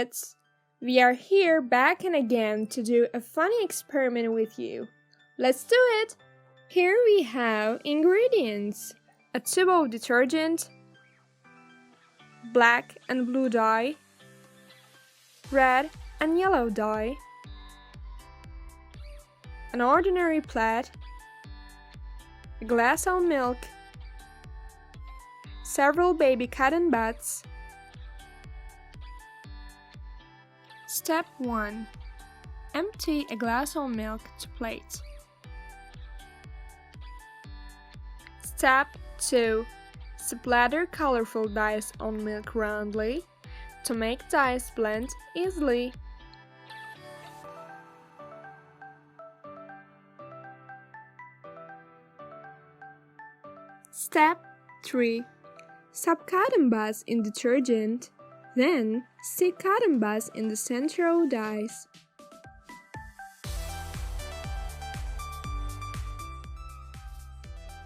kids! We are here back and again to do a funny experiment with you. Let's do it! Here we have ingredients: a tube of detergent, black and blue dye, red and yellow dye, an ordinary plate, a glass of milk, several baby cotton buds. Step 1. Empty a glass of milk to plate. Step 2. Splatter colorful dyes on milk roundly to make dyes blend easily. Step 3. Soak cotton buds in detergent, then stick cotton buds in the center of dyes.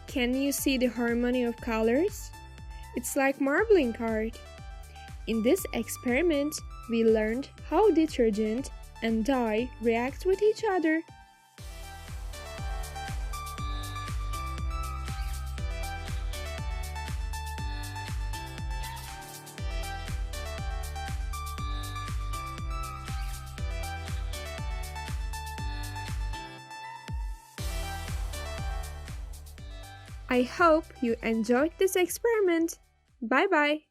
Can you see the harmony of colors? It's like marbling art. In this experiment, we learned how detergent and dye react with each other. I hope you enjoyed this experiment. Bye bye.